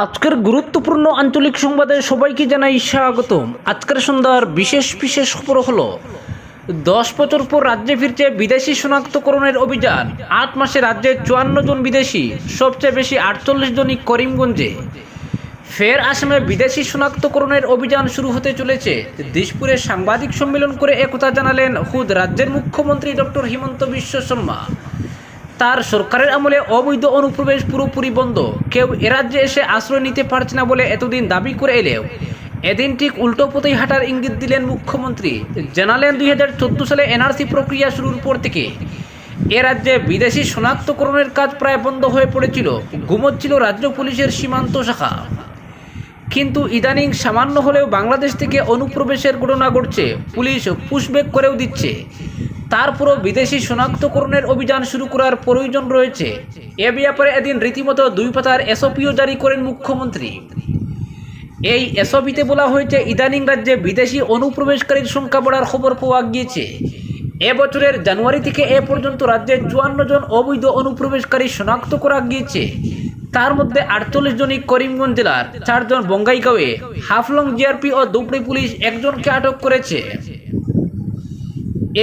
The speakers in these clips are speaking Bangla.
আজকের গুরুত্বপূর্ণ আঞ্চলিক সংবাদে সবাইকে জানাই স্বাগতম। আজকের সন্ধ্যার বিশেষ খবর হলো 10 বছর পর রাজ্যে ফিরছে বিদেশি শনাক্তকরণের অভিযান। 8 মাসে রাজ্যে 54 জন বিদেশি, সবচেয়ে বেশি 48 জনই করিমগঞ্জে। ফের আসামে বিদেশি শনাক্তকরণের অভিযান শুরু হতে চলেছে। দিশপুরে সাংবাদিক সম্মেলন করে একথা জানালেন খুদ রাজ্যের মুখ্যমন্ত্রী ডক্টর হিমন্ত বিশ্ব শর্মা। তার সরকারের আমলে অবৈধ অনুপ্রবেশ পুরোপুরি বন্ধ, কেউ এ রাজ্যে এসে আশ্রয় নিতে পারছে না বলে এতদিন দাবি করে এলেও এদিন ঠিক উল্টো পথেই হাঁটার ইঙ্গিত দিলেন মুখ্যমন্ত্রী। জানালেন 2014 সালে এনআরসি প্রক্রিয়া শুরুর পর থেকে এ রাজ্যে বিদেশি শনাক্তকরণের কাজ প্রায় বন্ধ হয়ে পড়েছিল, ঘুমোচ্ছিল রাজ্য পুলিশের সীমান্ত শাখা। কিন্তু ইদানিং সামান্য হলেও বাংলাদেশ থেকে অনুপ্রবেশের ঘটনা ঘটছে, পুলিশ পুশব্যাক করেও দিচ্ছে। তারপরও বিদেশি শনাক্তকরণের অভিযান শুরু করার প্রয়োজন রয়েছে। এ ব্যাপারে এদিন রীতিমতো 2 পাতার এসওপিও জারি করেন মুখ্যমন্ত্রী। এই এসওপিতে বলা হয়েছে, ইদানিং রাজ্যে বিদেশি অনুপ্রবেশকারীর সংখ্যা বাড়ার খবর পাওয়া গিয়েছে। এ বছরের জানুয়ারি থেকে এ পর্যন্ত রাজ্যে 54 জন অবৈধ অনুপ্রবেশকারী শনাক্ত করা গিয়েছে। তার মধ্যে 48 জনই করিমগঞ্জ জেলার, 4 জন বঙ্গাইগাঁওয়ে, হাফলং জিআরপি ও দুপড়ি পুলিশ একজনকে আটক করেছে।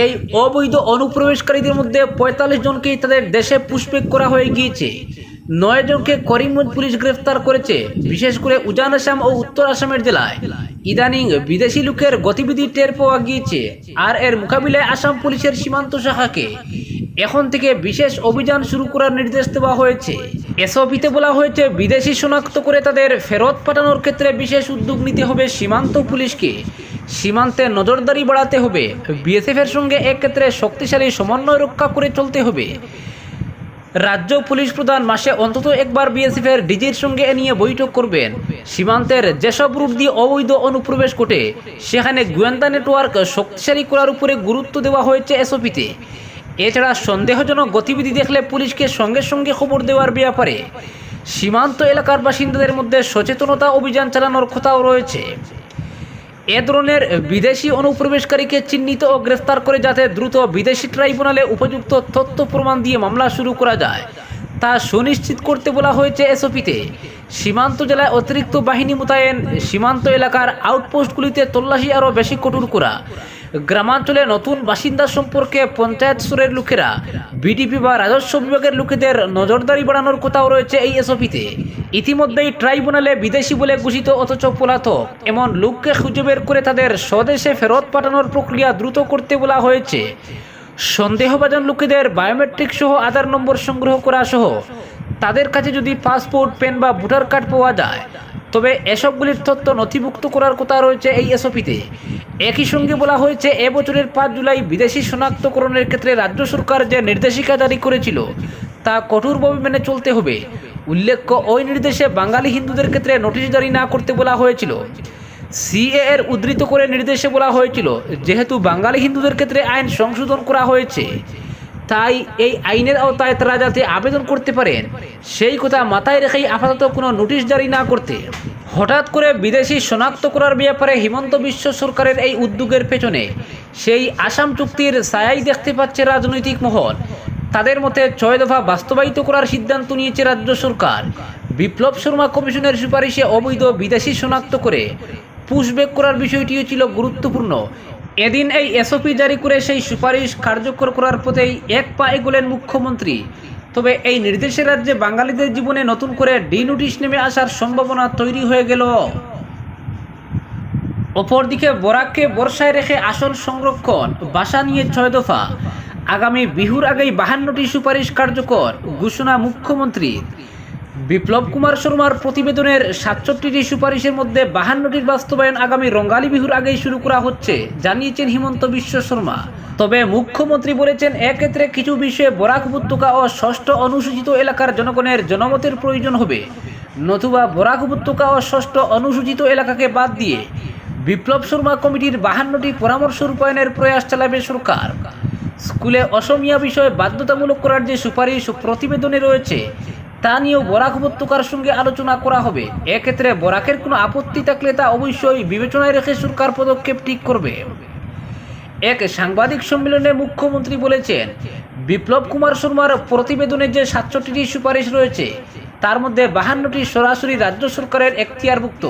এই অবৈধ অনুপ্রবেশকারীদের মধ্যে 45 জনকেই তাদের দেশে পুশব্যাক করা হয়ে গিয়েছে। 9 জনকে করিমগঞ্জ পুলিশ গ্রেফতার করেছে। বিশেষ করে উজান আসাম ও উত্তর আসামের জেলায় ইদানিং বিদেশি লোকের গতিবিধি টের পাওয়া গিয়েছে। আর এর মোকাবিলায় আসাম পুলিশের সীমান্ত শাখাকে এখন থেকে বিশেষ অভিযান শুরু করার নির্দেশ দেওয়া হয়েছে। এসওপিতে বলা হয়েছে, বিদেশি শনাক্ত করে তাদের ফেরত পাঠানোর ক্ষেত্রে বিশেষ উদ্যোগ নিতে হবে সীমান্ত পুলিশকে। সীমান্তে নজরদারি বাড়াতে হবে। বিএসএফের সঙ্গে এক্ষেত্রে শক্তিশালী সমন্বয় রক্ষা করে চলতে হবে। রাজ্য পুলিশ প্রধান মাসে অন্তত একবার বিএসএফের ডিজির সঙ্গে এ নিয়ে বৈঠক করবেন। সীমান্তের যেসব রুট দিয়ে অবৈধ অনুপ্রবেশ ঘটে সেখানে গোয়েন্দা নেটওয়ার্ক শক্তিশালী করার উপরে গুরুত্ব দেওয়া হয়েছে এসওপিতে। এছাড়া সন্দেহজনক গতিবিধি দেখলে পুলিশকে সঙ্গে সঙ্গে খবর দেওয়ার ব্যাপারে সীমান্ত এলাকার বাসিন্দাদের মধ্যে সচেতনতা অভিযান চালানোর কথাও রয়েছে। এ ধরনের বিদেশি অনুপ্রবেশকারীকে চিহ্নিত ও গ্রেফতার করে যাতে দ্রুত বিদেশি ট্রাইব্যুনালে উপযুক্ত তথ্য প্রমাণ দিয়ে মামলা শুরু করা যায় তা সুনিশ্চিত করতে বলা হয়েছে এসওপিতে। সীমান্ত জেলায় অতিরিক্ত বাহিনী মোতায়েন, সীমান্ত এলাকার আউটপোস্টগুলিতে তল্লাশি আরও বেশি কঠোর করা, গ্রামাঞ্চলে নতুন বাসিন্দা সম্পর্কে পঞ্চায়েত স্তরের লোকেরা, বিডিপি বা রাজস্ব বিভাগের লোকেদের নজরদারি বাড়ানোর কথাও রয়েছে এই এসওপিতে। ইতিমধ্যেই ট্রাইব্যুনালে বিদেশি বলে ঘোষিত অথচ পলাতক এমন লোককে খুঁজে বের করে তাদের স্বদেশে ফেরত পাঠানোর প্রক্রিয়া দ্রুত করতে বলা হয়েছে। সন্দেহভাজন লোকেদের বায়োমেট্রিক সহ আধার নম্বর সংগ্রহ করা সহ তাদের কাছে যদি পাসপোর্ট, পেন বা ভোটার কার্ড পাওয়া যায় তবে এসবগুলির তথ্য নথিভুক্ত করার কথা রয়েছে এই এসওপিতে। একই সঙ্গে বলা হয়েছে, এবছরের 5 জুলাই বিদেশি শনাক্তকরণের ক্ষেত্রে রাজ্য সরকার যে নির্দেশিকা জারি করেছিল তা কঠোরভাবে মেনে চলতে হবে। উল্লেখ্য, ওই নির্দেশে বাঙালি হিন্দুদের ক্ষেত্রে নোটিশ জারি না করতে বলা হয়েছিল। সিএ এর উদ্ধৃত করে নির্দেশে বলা হয়েছিল, যেহেতু বাঙালি হিন্দুদের ক্ষেত্রে আইন সংশোধন করা হয়েছে তাই এই আইনের আওতায় তারা যাতে আবেদন করতে পারেন সেই কথা মাথায় রেখেই আপাতত কোনো নোটিশ জারি না করতে। হঠাৎ করে বিদেশি শনাক্ত করার ব্যাপারে হিমন্ত বিশ্ব সরকারের এই উদ্যোগের পেছনে সেই আসাম চুক্তির ছায়াই দেখতে পাচ্ছে রাজনৈতিক মহল। তাদের মতে 6 দফা বাস্তবায়িত করার সিদ্ধান্ত নিয়েছে রাজ্য সরকার। বিপ্লব শর্মা কমিশনের সুপারিশে অবৈধ বিদেশি শনাক্ত করে পুশব্যাক করার বিষয়টিও ছিল গুরুত্বপূর্ণ। এদিন এই এসওপি জারি করে সেই সুপারিশ কার্যকর করার পথেই এক পা এগোলেন মুখ্যমন্ত্রী। তবে এই নির্দেশের রাজ্যে বাঙালিদের জীবনে নতুন করে ডিনোটিশ নেমে আসার সম্ভাবনা তৈরি হয়ে গেল। অপরদিকে বরাককে বর্ষায় রেখে আসন সংরক্ষণ, বাসা নিয়ে 6 দফা, আগামী বিহুর আগেই 52টি সুপারিশ কার্যকর ঘোষণা মুখ্যমন্ত্রীর। বিপ্লব কুমার শর্মার প্রতিবেদনের 67টি সুপারিশের মধ্যে 52টির বাস্তবায়ন আগামী রঙ্গালী বিহুর আগেই শুরু করা হচ্ছে জানিয়েছেন হিমন্ত বিশ্ব শর্মা। তবে মুখ্যমন্ত্রী বলেছেন, এক্ষেত্রে কিছু বিষয়ে বরাক উপত্যকা ও 6ষ্ঠ অনুসূচিত এলাকার জনগণের জনমতের প্রয়োজন হবে, নতুবা বরাক উপত্যকা ও 6ষ্ঠ অনুসূচিত এলাকাকে বাদ দিয়ে বিপ্লব শর্মা কমিটির 52টি পরামর্শ রূপায়ণের প্রয়াস চালাবে সরকার। স্কুলে অসমীয়া বিষয় বাধ্যতামূলক করার যে সুপারিশ প্রতিবেদনে রয়েছে তা নিয়েও বরাক উপত্যকার সঙ্গে আলোচনা করা হবে। এক্ষেত্রে বরাকের কোনো আপত্তি থাকলে তা অবশ্যই বিবেচনায় রেখে সরকার পদক্ষেপ ঠিক করবে। এক সাংবাদিক সম্মেলনে মুখ্যমন্ত্রী বলেছেন, বিপ্লব কুমার শর্মার প্রতিবেদনে যে 67টি সুপারিশ রয়েছে তার মধ্যে 52টি সরাসরি রাজ্য সরকারের এখতিয়ারভুক্ত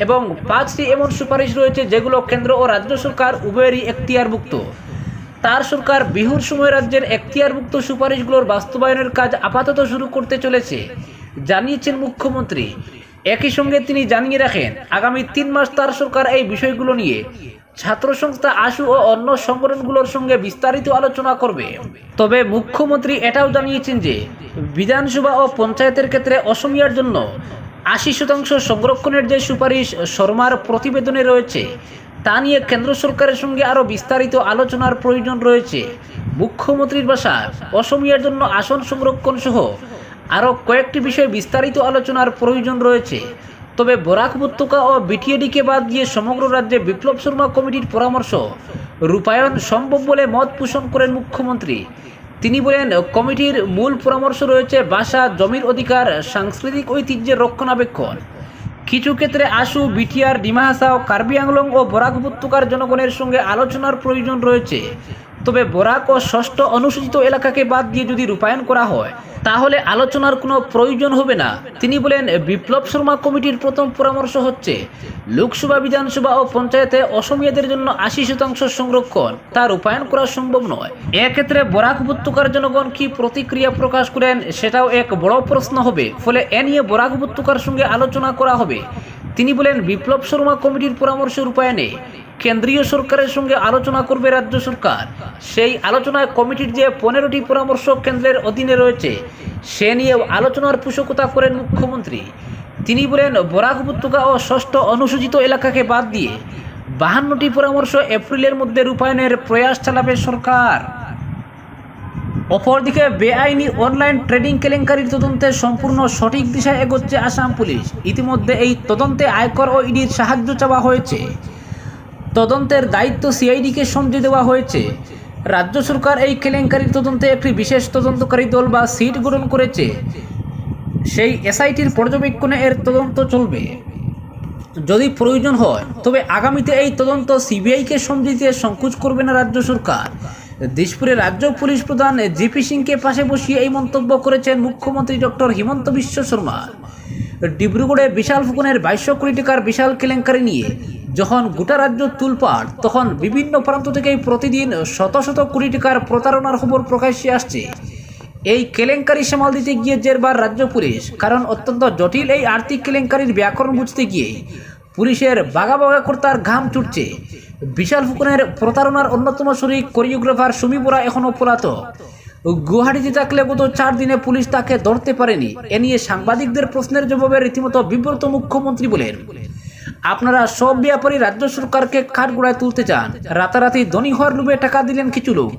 এবং 5টি এমন সুপারিশ রয়েছে যেগুলো কেন্দ্র ও রাজ্য সরকার উভয়েরই এখতিয়ারভুক্ত। তার সরকার বিহুর সময় রাজ্যের এখতিয়ারভুক্ত সুপারিশগুলোর বাস্তবায়নের কাজ আপাতত শুরু করতে চলেছে জানিয়েছেন মুখ্যমন্ত্রী। একই সঙ্গে তিনি জানিয়ে রাখেন, আগামী 3 মাস তার সরকার এই বিষয়গুলো নিয়ে ছাত্র সংস্থা আশু ও অন্য সংগঠনগুলোর সঙ্গে বিস্তারিত আলোচনা করবে। তবে মুখ্যমন্ত্রী এটাও জানিয়েছেন যে বিধানসভা ও পঞ্চায়েতের ক্ষেত্রে অসমীয়ার জন্য 80% সংরক্ষণের যে সুপারিশ শর্মার প্রতিবেদনে রয়েছে তা নিয়ে কেন্দ্র সরকারের সঙ্গে আরও বিস্তারিত আলোচনার প্রয়োজন রয়েছে। মুখ্যমন্ত্রীর ভাষায় অসমীয়ার জন্য আসন সংরক্ষণ সহ আরও কয়েকটি বিষয়ে বিস্তারিত আলোচনার প্রয়োজন রয়েছে। তবে বরাক উপত্যকা ও বিটিএডিকে বাদ দিয়ে সমগ্র রাজ্যে বিপ্লব শর্মা কমিটির পরামর্শ রূপায়ণ সম্ভব বলে মত পোষণ করেন মুখ্যমন্ত্রী। তিনি বলেন, কমিটির মূল পরামর্শ রয়েছে ভাষা, জমির অধিকার, সাংস্কৃতিক ঐতিহ্যের রক্ষণাবেক্ষণ। কিছু ক্ষেত্রে আশু, বিটিআর, ডিমা হাসাও, কার্বি আংলং ও বরাক উপত্যকার জনগণের সঙ্গে আলোচনার প্রয়োজন রয়েছে। তবে বরাক ও 6ষ্ঠ অনুসূচিত এলাকাকে বাদ দিয়ে যদি রূপায়ণ করা হয় তাহলে আলোচনার কোনো প্রয়োজন হবে না। তিনি বলেন, বিপ্লব শর্মা কমিটির প্রথম পরামর্শ হচ্ছে লোকসভা, বিধানসভা ও পঞ্চায়েতে অসমীয়াদের জন্য 80% সংরক্ষণ তা রূপায়ণ করা সম্ভব নয়। এক্ষেত্রে বরাক উপত্যকার জনগণ কি প্রতিক্রিয়া প্রকাশ করেন সেটাও এক বড় প্রশ্ন হবে, ফলে এ নিয়ে বরাক উপত্যকার সঙ্গে আলোচনা করা হবে। তিনি বলেন, বিপ্লব শর্মা কমিটির পরামর্শ রূপায়ণে কেন্দ্রীয় সরকারের সঙ্গে আলোচনা করবে রাজ্য সরকার। সেই আলোচনায় কমিটির যে 15টি পরামর্শ কেন্দ্রের অধীনে রয়েছে সে নিয়েও আলোচনার পোষকতা করেন মুখ্যমন্ত্রী। তিনি বলেন, বরাক উপত্যকা ও 6ষ্ঠ অনুসূচিত এলাকাকে বাদ দিয়ে 52টি পরামর্শ এপ্রিলের মধ্যে রূপায়ণের প্রয়াস চালাবে সরকার। অপরদিকে বেআইনি অনলাইন ট্রেডিং কেলেঙ্কারির তদন্তে সম্পূর্ণ সঠিক দিশায় এগোচ্ছে আসাম পুলিশ। ইতিমধ্যে এই তদন্তে আয়কর ও ইডির সাহায্য চাওয়া হয়েছে। তদন্তের দায়িত্ব সিআইডিকে সমঝে দেওয়া হয়েছে। রাজ্য সরকার এই কেলেঙ্কারির তদন্তে একটি বিশেষ তদন্তকারী দল বা সিট গঠন করেছে। সেই এসআইটির পর্যবেক্ষণে এর তদন্ত চলবে। যদি প্রয়োজন হয় তবে আগামীতে এই তদন্ত সিবিআইকে সমঝে দিতে সংকোচ করবে না রাজ্য সরকার। দিশপুরে রাজ্য পুলিশ প্রধান জিপি সিংকে পাশে বসিয়ে এই মন্তব্য করেছেন মুখ্যমন্ত্রী ডক্টর হিমন্ত বিশ্ব শর্মা। ডিব্রুগড়ে বিশাল ফুকনের 2200 কোটি টাকার বিশাল কেলেঙ্কারি নিয়ে যখন গোটা রাজ্য তুলপাড়, তখন বিভিন্ন প্রান্ত থেকেই প্রতিদিন শত শত কোটি টাকার প্রতারণার খবর প্রকাশ্যে আসছে। এই কেলেঙ্কারি সামাল দিতে গিয়ে জেরবার রাজ্য পুলিশ, কারণ অত্যন্ত জটিল এই আর্থিক কেলেঙ্কারির ব্যাকরণ বুঝতে গিয়ে পুলিশের বাগা বাগা কর্তার ঘাম ছুটছে। বিশাল ফুকনের প্রতারণার অন্যতম শরিক কোরিওগ্রাফার সুমি বোরা এখনও পলাতক। গুয়াহাটিতে থাকলে গত 4 দিনে পুলিশ তাকে ধরতে পারেনি। এ নিয়ে সাংবাদিকদের প্রশ্নের জবাবে রীতিমতো বিব্রত মুখ্যমন্ত্রী বলেন, আপনারা সব ব্যাপারী রাজ্য সরকারকে কাঠগড়ায় তুলতে চান। রাতারাতি ধনী হওয়ার লোভে টাকা দিলেন কিছু লোক।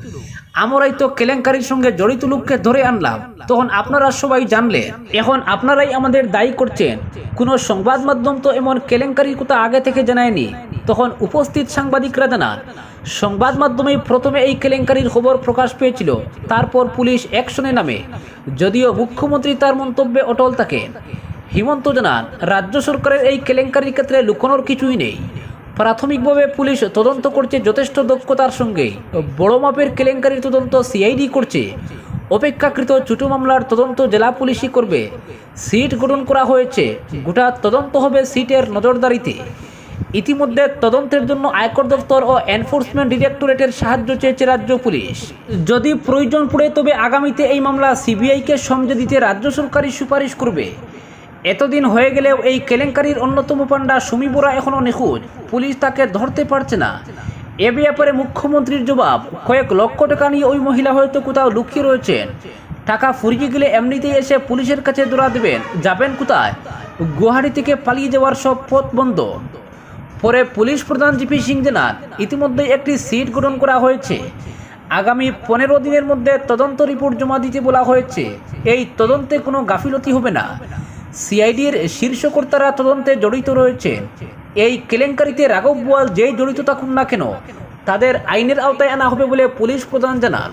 আমরাই তো কেলেঙ্কারির সঙ্গে জড়িত লোককে ধরে আনলাম, তখন আপনারা সবাই জানলেন। এখন আপনারাই আমাদের দায়ী করছেন। কোনো সংবাদ মাধ্যম তো এমন কেলেঙ্কারির কথা আগে থেকে জানায়নি। তখন উপস্থিত সাংবাদিকরা জানান, সংবাদ মাধ্যমেই প্রথমে এই কেলেঙ্কারির খবর প্রকাশ পেয়েছিল, তারপর পুলিশ অ্যাকশনে নামে। যদিও মুখ্যমন্ত্রী তার মন্তব্যে অটল থাকেন। হিমন্ত জানান, রাজ্য সরকারের এই কেলেঙ্কারির ক্ষেত্রে লুকোনোর কিছুই নেই। প্রাথমিকভাবে পুলিশ তদন্ত করছে যথেষ্ট দক্ষতার সঙ্গে। বড় মাপের কেলেঙ্কারির তদন্ত সিআইডি করছে। অপেক্ষাকৃত ছোট মামলার তদন্ত জেলা পুলিশই করবে। সিট গঠন করা হয়েছে। গোটা তদন্ত হবে সিটের নজরদারিতে। ইতিমধ্যে তদন্তের জন্য আয়কর দপ্তর ও এনফোর্সমেন্ট ডিরেক্টরেটের সাহায্য চেয়েছে রাজ্য পুলিশ। যদি প্রয়োজন পড়ে তবে আগামীতে এই মামলা সিবিআইকে সমঝে দিতে রাজ্য সরকারই সুপারিশ করবে। এতদিন হয়ে গেলেও এই কেলেঙ্কারির অন্যতম পাণ্ডা সুমি বোরা এখনও নিখোঁজ। পুলিশ তাকে ধরতে পারছে না। এ ব্যাপারে মুখ্যমন্ত্রীর জবাব, কয়েক লক্ষ টাকা নিয়ে ওই মহিলা হয়তো কোথাও লুকিয়ে রয়েছেন। টাকা ফুরিয়ে গেলে এমনিতেই এসে পুলিশের কাছে ধরা দেবেন। যাবেন কোথায়? গুয়াহাটি থেকে পালিয়ে যাওয়ার সব পথ বন্ধ। পরে পুলিশ প্রধান জিপি সিং জানান, ইতিমধ্যে একটি সিট গঠন করা হয়েছে। আগামী 15 দিনের মধ্যে তদন্ত রিপোর্ট জমা দিতে বলা হয়েছে। এই তদন্তে কোনো গাফিলতি হবে না। সিআইডির শীর্ষ কর্তারা তদন্তে জড়িত রয়েছেন। এই কেলেঙ্কারিতে রাঘব বোয়াল যেই জড়িত থাকুন না কেন, তাদের আইনের আওতায় আনা হবে বলে পুলিশ প্রধান জানান।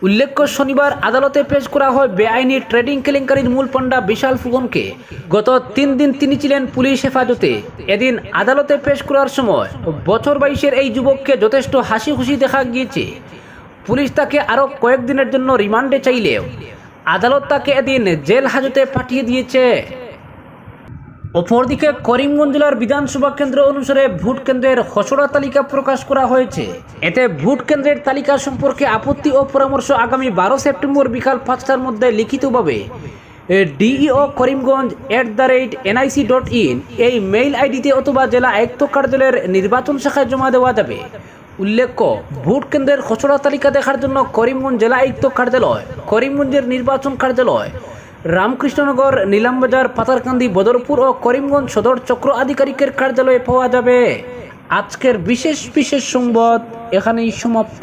উল্লেখ্য, শনিবার আদালতে পেশ করা হয় বেআইনি ট্রেডিং কেলেঙ্কারির মূল পাণ্ডা বিশাল ফুকনকে। গত 3 দিন তিনি ছিলেন পুলিশ হেফাজতে। এদিন আদালতে পেশ করার সময় বছর 22-এর এই যুবককে যথেষ্ট হাসি খুশি দেখা গিয়েছে। পুলিশ তাকে আরও কয়েকদিনের জন্য রিমান্ডে চাইলেও আদালত তাকে এদিন জেল হাজতে পাঠিয়ে দিয়েছে। অপরদিকে করিমগঞ্জ জেলার বিধানসভা কেন্দ্র অনুসারে ভোট কেন্দ্রের খসড়া তালিকা প্রকাশ করা হয়েছে। এতে ভোট কেন্দ্রের তালিকা সম্পর্কে আপত্তি ও পরামর্শ আগামী 12 সেপ্টেম্বর বিকাল 5টার মধ্যে লিখিতভাবে ডিইও করিমগঞ্জ @nic.in এই মেইল আইডিতে অথবা জেলা আয়ুক্ত কার্যালয়ের নির্বাচন শাখায় জমা দেওয়া যাবে। উল্লেখ্য, ভোট কেন্দ্রের খসড়া তালিকা দেখার জন্য করিমগঞ্জ জেলা আয়ুক্ত কার্যালয়, করিমগঞ্জের নির্বাচন কার্যালয়, রামকৃষ্ণনগর, নিলামবাজার, পাতারকান্দি, বদরপুর ও করিমগঞ্জ সদর চক্র আধিকারিকের কার্যালয়ে পাওয়া যাবে। আজকের বিশেষ সংবাদ এখানেই সমাপ্ত।